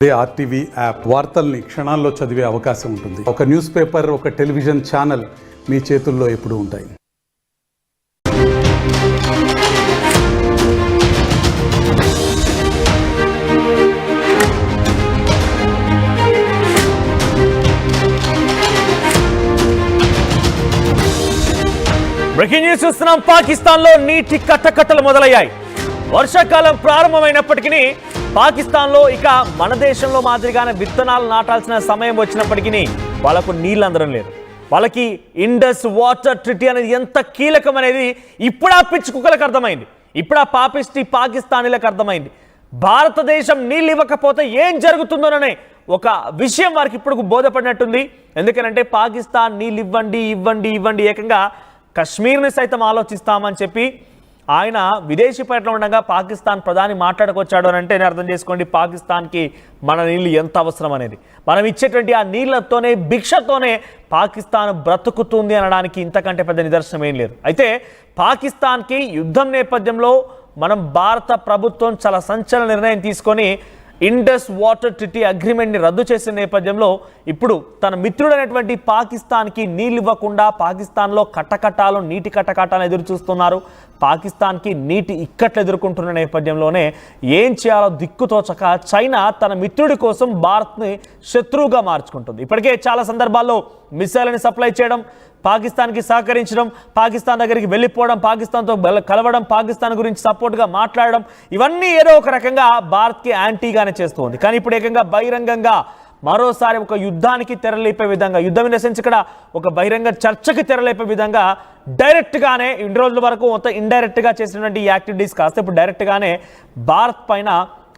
అదే RTV app. వార్తల్ని క్షణాల్లో చదివే అవకాశం ఉంటుంది. ఒక న్యూస్ పేపర్, ఒక టెలివిజన్ ఛానల్ మీ చేతుల్లో ఎప్పుడూ ఉంటాయి. బ్రేకింగ్ న్యూస్ చూస్తున్నాం. పాకిస్తాన్లో నీటి కట్టకట్టలు మొదలయ్యాయి. వర్షాకాలం ప్రారంభమైనప్పటికీ పాకిస్తాన్లో ఇక మన దేశంలో మాదిరిగానే విత్తనాలు నాటాల్సిన సమయం వచ్చినప్పటికీ వాళ్ళకు నీళ్ళు అందడం లేదు. వాళ్ళకి ఇండస్ వాటర్ ట్రీటీ అనేది ఎంత కీలకం అనేది ఇప్పుడు ఆ పిచ్చి కుక్కలకు అర్థమైంది. ఇప్పుడు ఆ పాపిస్టి పాకిస్తానీలకు అర్థమైంది. భారతదేశం నీళ్ళు ఇవ్వకపోతే ఏం జరుగుతుందోననే ఒక విషయం వారికి ఇప్పుడు బోధపడినట్టుంది. ఎందుకనంటే పాకిస్తాన్ నీళ్ళు ఇవ్వండి ఇవ్వండి ఇవ్వండి ఏకంగా కశ్మీర్ని సైతం ఆలోచిస్తామని చెప్పి ఆయన విదేశీ పర్యటన ఉండగా పాకిస్తాన్ ప్రధాని మాట్లాడకొచ్చాడు అని అంటే అర్థం చేసుకోండి పాకిస్తాన్కి మన నీళ్ళు ఎంత అవసరం అనేది. మనం ఇచ్చేటువంటి ఆ నీళ్లతోనే భిక్షతోనే పాకిస్తాన్ బ్రతుకుతుంది అనడానికి ఇంతకంటే పెద్ద నిదర్శనం ఏం లేదు. అయితే పాకిస్తాన్కి యుద్ధం నేపథ్యంలో మనం భారత ప్రభుత్వం చాలా సంచలన నిర్ణయం తీసుకొని ఇండస్ వాటర్ ట్రీటీ అగ్రిమెంట్ని రద్దు చేసిన నేపథ్యంలో ఇప్పుడు తన మిత్రుడైనటువంటి పాకిస్తాన్కి నీళ్ళు ఇవ్వకుండా పాకిస్తాన్లో కట్టకట్టాలు నీటి కట్టకట్టాలను ఎదురు చూస్తున్నారు. పాకిస్తాన్కి నీటి ఇక్కట్లు ఎదుర్కొంటున్న నేపథ్యంలోనే ఏం చేయాలో దిక్కుతోచక చైనా తన మిత్రుడి కోసం భారత్ని శత్రువుగా మార్చుకుంటుంది. ఇప్పటికే చాలా సందర్భాల్లో మిసైల్ని సప్లై చేయడం, పాకిస్తాన్కి సహకరించడం, పాకిస్తాన్ దగ్గరికి వెళ్ళిపోవడం, పాకిస్తాన్తో కలవడం, పాకిస్తాన్ గురించి సపోర్ట్గా మాట్లాడడం, ఇవన్నీ ఏదో ఒక రకంగా భారత్కి యాంటీగానే చేస్తూ ఉంది. కానీ ఇప్పుడు ఏకంగా బహిరంగంగా మరోసారి ఒక యుద్ధానికి తెరలేపే విధంగా, యుద్ధం ఇన్ ద సెన్స్ ఇక్కడ ఒక బహిరంగ చర్చకి తెరలేపే విధంగా డైరెక్ట్గానే ఇన్ని రోజుల వరకు మొత్తం ఇండైరెక్ట్గా చేసినటువంటి ఈ యాక్టివిటీస్ కాస్త ఇప్పుడు డైరెక్ట్గానే భారత్ పైన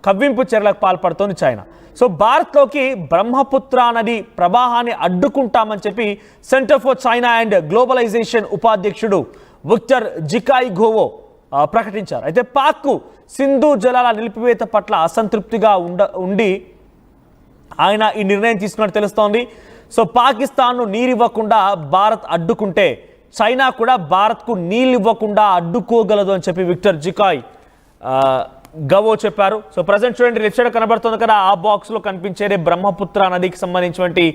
కవ్వింపు చర్యలకు పాల్పడుతోంది చైనా. సో భారత్లోకి బ్రహ్మపుత్ర నది ప్రవాహాన్ని అడ్డుకుంటామని చెప్పి centre for China and globalisation ఉపాధ్యక్షుడు విక్టర్ జికాయిగోవో ప్రకటించారు. అయితే పాక్కు సింధు జలాల నిలిపివేత పట్ల అసంతృప్తిగా ఉండి ఆయన ఈ నిర్ణయం తీసుకున్నట్టు తెలుస్తోంది. సో పాకిస్తాన్ను నీరివ్వకుండా భారత్ అడ్డుకుంటే చైనా కూడా భారత్కు నీళ్ళు ఇవ్వకుండా అడ్డుకోగలదు అని చెప్పి విక్టర్ జికాయ్ గవో చెప్పారు. సో ప్రజెంట్ చూడండి, లెఫ్ట్ సైడ్ కనబడుతుంది కదా, ఆ బాక్స్లో కనిపించేదే బ్రహ్మపుత్ర నదికి సంబంధించినటువంటి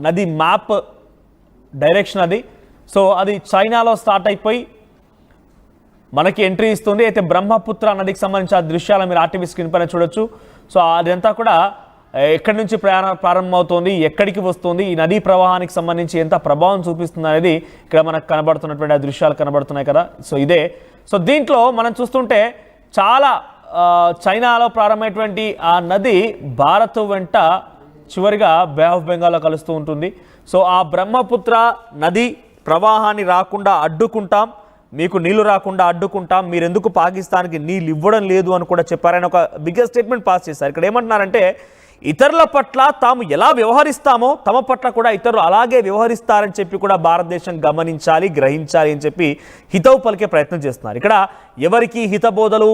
నది మ్యాప్ డైరెక్షన్ అది. సో అది చైనాలో స్టార్ట్ అయిపోయి మనకి ఎంట్రీ ఇస్తుంది. అయితే బ్రహ్మపుత్ర నదికి సంబంధించిన దృశ్యాలు మీరు ఆర్టీవీ స్క్రీన్ పైన చూడొచ్చు. సో అదంతా కూడా ఎక్కడి నుంచి ప్రారంభమవుతుంది, ఎక్కడికి వస్తుంది, ఈ నదీ ప్రవాహానికి సంబంధించి ఎంత ప్రభావం చూపిస్తుంది అనేది ఇక్కడ మనకు కనబడుతున్నటువంటి ఆ దృశ్యాలు కనబడుతున్నాయి కదా. సో ఇదే. సో దీంట్లో మనం చూస్తుంటే చాలా చైనాలో ప్రారంభమైనటువంటి ఆ నది భారత్ వెంట చివరిగా బే ఆఫ్ బెంగాల్లో కలుస్తూ ఉంటుంది. సో ఆ బ్రహ్మపుత్ర నది ప్రవాహాన్ని రాకుండా అడ్డుకుంటాం, మీకు నీళ్లు రాకుండా అడ్డుకుంటాం, మీరెందుకు పాకిస్తాన్కి నీళ్ళు ఇవ్వడం లేదు అని కూడా చెప్పారని ఒక బిగ్గెస్ట్ స్టేట్మెంట్ పాస్ చేశారు. ఇక్కడ ఏమంటున్నారంటే ఇతరుల పట్ల తాము ఎలా వ్యవహరిస్తామో తమ పట్ల కూడా ఇతరులు అలాగే వ్యవహరిస్తారని చెప్పి కూడా భారతదేశం గమనించాలి, గ్రహించాలి అని చెప్పి హితవు పలికే ప్రయత్నం చేస్తున్నారు. ఇక్కడ ఎవరికి హితబోధలు,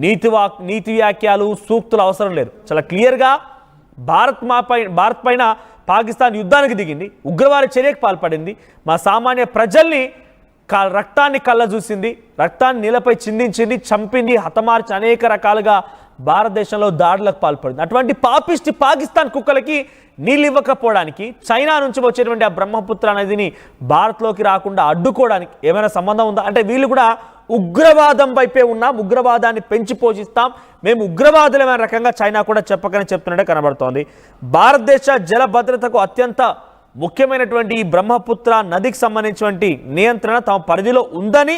నీతి వ్యాఖ్యలు, సూక్తులు అవసరం లేదు. చాలా క్లియర్గా భారత్ పైన పాకిస్తాన్ యుద్ధానికి దిగింది, ఉగ్రవాద చర్యకు పాల్పడింది, మా సామాన్య ప్రజల్ని రక్తాన్ని కళ్ళ చూసింది, రక్తాన్ని నీళ్ళపై చిందించింది, చంపింది, హతమార్చి అనేక రకాలుగా భారతదేశంలో దాడులకు పాల్పడింది. అటువంటి పాపిస్టి పాకిస్తాన్ కుక్కలకి నీళ్ళు ఇవ్వకపోవడానికి చైనా నుంచి వచ్చేటువంటి ఆ బ్రహ్మపుత్ర నదిని భారత్లోకి రాకుండా అడ్డుకోవడానికి ఏమైనా సంబంధం ఉందా? అంటే వీళ్ళు కూడా ఉగ్రవాదం వైపే ఉన్నాం, ఉగ్రవాదాన్ని పెంచి పోషిస్తాం, మేము ఉగ్రవాదులమైన రకంగా చైనా కూడా చెప్పకనే చెప్తున్నట్టే కనబడుతోంది. భారతదేశ జల భద్రతకు అత్యంత ముఖ్యమైనటువంటి ఈ బ్రహ్మపుత్ర నదికి సంబంధించినటువంటి నియంత్రణ తమ పరిధిలో ఉందని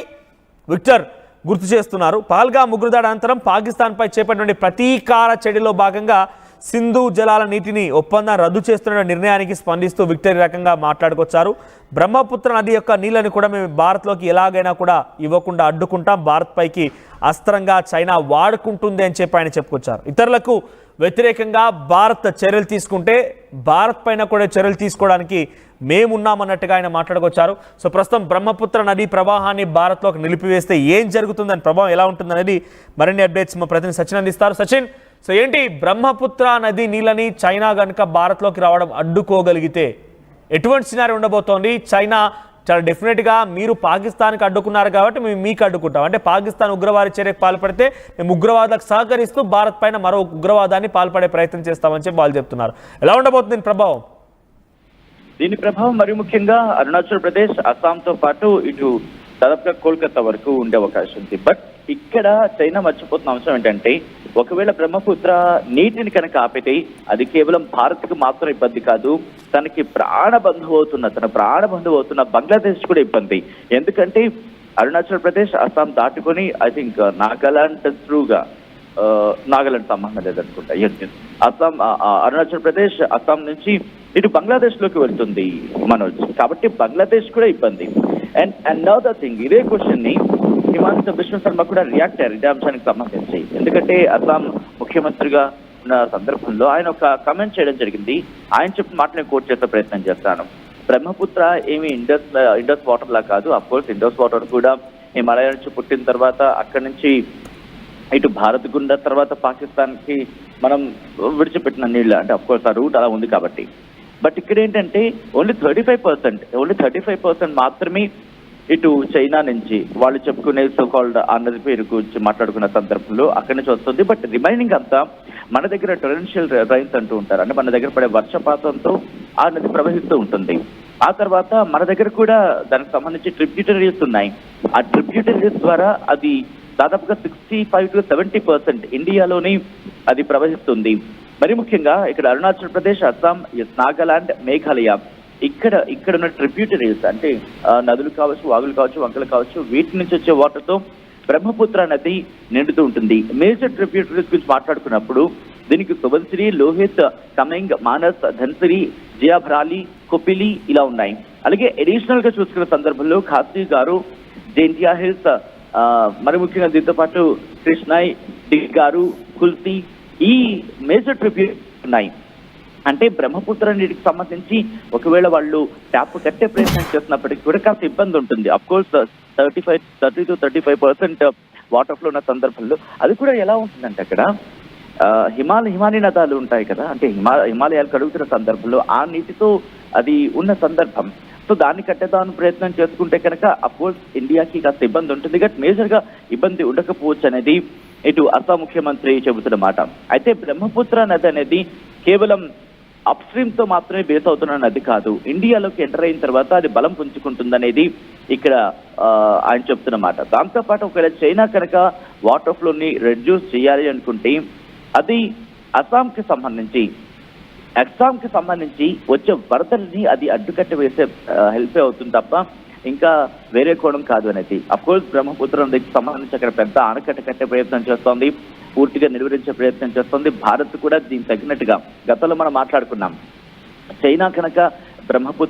విక్టర్ గుర్తు చేస్తున్నారు. పహల్గామ్ ఉగ్రదాడి అనంతరం పాకిస్తాన్పై చేపట్టిన ప్రతీకార చర్యలో భాగంగా సింధు జలాల నీటిని ఒప్పందం రద్దు చేస్తున్న నిర్ణయానికి స్పందిస్తూ విక్టర్ రకంగా మాట్లాడుకొచ్చారు. బ్రహ్మపుత్ర నది యొక్క నీళ్లను కూడా మేము భారత్లోకి ఎలాగైనా కూడా ఇవ్వకుండా అడ్డుకుంటాం, భారత్ పైకి అస్త్రంగా చైనా వాడుకుంటుంది అని చెప్పి ఆయన చెప్పుకొచ్చారు. ఇతరులకు వ్యతిరేకంగా భారత్ చర్యలు తీసుకుంటే భారత్ పైన కూడా చర్యలు తీసుకోవడానికి మేమున్నామన్నట్టుగా ఆయన మాట్లాడుకొచ్చారు. సో ప్రస్తుతం బ్రహ్మపుత్ర నది ప్రవాహాన్ని భారత్లోకి నిలిపివేస్తే ఏం జరుగుతుందని, ప్రభావం ఎలా ఉంటుందనేది మరిన్ని అప్డేట్స్ మా ప్రతినిధి సచిన్ అందిస్తారు. సచిన్, సో ఏంటి బ్రహ్మపుత్ర నది నీళ్ళని చైనా కనుక భారత్లోకి రావడం అడ్డుకోగలిగితే ఎటువంటి సినారీ ఉండబోతోంది? చైనా చాలా డెఫినెట్గా మీరు పాకిస్తాన్కి అడ్డుకున్నారు కాబట్టి మేము మీకు అడ్డుకుంటాం, అంటే పాకిస్తాన్ ఉగ్రవాద చర్యకు పాల్పడితే మేము ఉగ్రవాదాలకు సహకరిస్తూ భారత్ పైన మరో ఉగ్రవాదాన్ని పాల్పడే ప్రయత్నం చేస్తామని చెప్పి వాళ్ళు చెప్తున్నారు. ఎలా ఉండబోతుంది దీని ప్రభావం? దీని ప్రభావం మరి ముఖ్యంగా అరుణాచల్ ప్రదేశ్, అస్సాంతో పాటు ఇటు దాదాపుగా కోల్కతా వరకు ఉండే అవకాశం ఉంది. బట్ ఇక్కడ చైనా మర్చిపోతున్న అంశం ఏంటంటే, ఒకవేళ బ్రహ్మపుత్ర నీటిని కనుక ఆపితే అది కేవలం భారత్కు మాత్రం ఇబ్బంది కాదు, తన ప్రాణబంధువు అవుతున్న బంగ్లాదేశ్ కూడా ఇబ్బంది. ఎందుకంటే అరుణాచల్ ప్రదేశ్, అస్సాం దాటుకొని ఐ థింక్ నాగాలాండ్ త్రూగా, నాగాలాండ్ సంబంధం లేదనుకుంటా, అస్సాం, అరుణాచల్ ప్రదేశ్ అస్సాం నుంచి ఇటు బంగ్లాదేశ్ లోకి వెళ్తుంది మనోజ్. కాబట్టి బంగ్లాదేశ్ కూడా ఇబ్బంది. అండ్ అనదర్ థింగ్, ఇదే క్వశ్చన్ ని హిమాంత బిశ్వ శర్మ కూడా రియాక్ట్ అయ్యారు ఇదే అంశానికి సంబంధించి. ఎందుకంటే అస్సాం ముఖ్యమంత్రిగా ఉన్న సందర్భంలో ఆయన ఒక కమెంట్ చేయడం జరిగింది. ఆయన చెప్పిన మాటని కోట్ చేసే ప్రయత్నం చేస్తాను. బ్రహ్మపుత్ర ఏమి ఇండస్ వాటర్ లా కాదు. అఫ్ కోర్స్ ఇండస్ వాటర్ కూడా హిమాలయ నుంచి పుట్టిన తర్వాత అక్కడి నుంచి ఇటు భారత్ గుండా తర్వాత పాకిస్తాన్ కి మనం విడిచిపెట్టిన నీళ్ళు, అంటే అఫ్ కోర్స్ ఆ రూట్ అలా ఉంది కాబట్టి. బట్ ఇక్కడ ఏంటంటే ఓన్లీ 35% మాత్రమే ఇటు చైనా నుంచి వాళ్ళు చెప్పుకునే సోకాల్డ్ ఆ నది పేరు గురించి మాట్లాడుకున్న సందర్భంలో అక్కడి నుంచి వస్తుంది. బట్ రిమైనింగ్ అంతా మన దగ్గర టొరెన్షియల్ రైన్స్ అంటూ ఉంటారు, అంటే మన దగ్గర పడే వర్షపాతంతో ఆ నది ప్రవహిస్తూ ఉంటుంది. ఆ తర్వాత మన దగ్గర కూడా దానికి సంబంధించి ట్రిబ్యూటరీస్ ఉన్నాయి. ఆ ట్రిబ్యూటరీస్ ద్వారా అది దాదాపుగా 65 to 70% ఇండియాలోని అది ప్రవహిస్తుంది. మరి ముఖ్యంగా ఇక్కడ అరుణాచల్ ప్రదేశ్, అస్సాం, నాగాలాండ్, మేఘాలయ ఇక్కడ ఉన్న ట్రిబ్యూటరీస్ అంటే నదులు కావచ్చు, వాగులు కావచ్చు, వంకలు కావచ్చు, వీటి నుంచి వచ్చే వాటర్తో బ్రహ్మపుత్ర నది నిండుతూ ఉంటుంది. మేజర్ ట్రిబ్యూటరీస్ గురించి మాట్లాడుకున్నప్పుడు దీనికి సుబన్సిరి, లోహిత్, కమెంగ్, మానస్, ధన్సిరి, జియాభరాలి, కొపిలి ఇలా ఉన్నాయి. అలాగే అడిషనల్ గా చూసుకున్న సందర్భంలో ఖాసీ గారు, జైంటియా హిల్స్, మరి ముఖ్యంగా దీంతో పాటు కృష్ణాయ్, డిగారు, కుల్సి ఈ మేజర్ ట్రిబ్యూటరీస్ ఉన్నాయి. అంటే బ్రహ్మపుత్ర నీటికి సంబంధించి ఒకవేళ వాళ్ళు ట్యాప్ కట్టే ప్రయత్నం చేస్తున్నప్పటికీ కూడా కాస్త ఇబ్బంది ఉంటుంది. Of course 30 to 35% water flow ఉన్న సందర్భంలో అది కూడా ఎలా ఉంటుందంటే అక్కడ హిమాలయ నదాలు ఉంటాయి కదా, అంటే హిమాలయాలు కడుగుతున్న సందర్భంలో ఆ నీటితో అది ఉన్న సందర్భం. సో దాన్ని కట్టేదాని ప్రయత్నం చేసుకుంటే కనుక అఫ్ కోర్స్ ఇండియాకి కాస్త ఇబ్బంది ఉంటుంది. బట్ మేజర్ గా ఇబ్బంది ఉండకపోవచ్చు అనేది ఇటు అస్సాం ముఖ్యమంత్రి చెబుతున్న మాట. అయితే బ్రహ్మపుత్ర నది అనేది కేవలం అప్ స్ట్రీమ్ తో మాత్రమే బేస్ అవుతున్న నది కాదు, ఇండియాలోకి ఎంటర్ అయిన తర్వాత అది బలం పుంజుకుంటుందనేది ఇక్కడ ఆయన చెప్తున్న మాట. దాంతోపాటు ఒకవేళ చైనా కనుక వాటర్ ఫ్లోని రెడ్యూస్ చేయాలి అనుకుంటే అది అస్సాంకి సంబంధించి వచ్చే వరదల్ని అది అడ్డుకట్ట వేసే హెల్ప్ అవుతుంది తప్ప ఇంకా వేరే కోణం కాదు అనేది. అఫ్ కోర్స్ బ్రహ్మపుత్ర నదికి సంబంధించి అక్కడ పెద్ద ఆనకట్ట కట్టే ప్రయత్నం చేస్తోంది, పూర్తిగా నిర్వహించే ప్రయత్నం చేస్తోంది. భారత్ కూడా దీనికి తగినట్టుగా గతంలో మనం మాట్లాడుకున్నాం, చైనా కనుక బ్రహ్మపుత్ర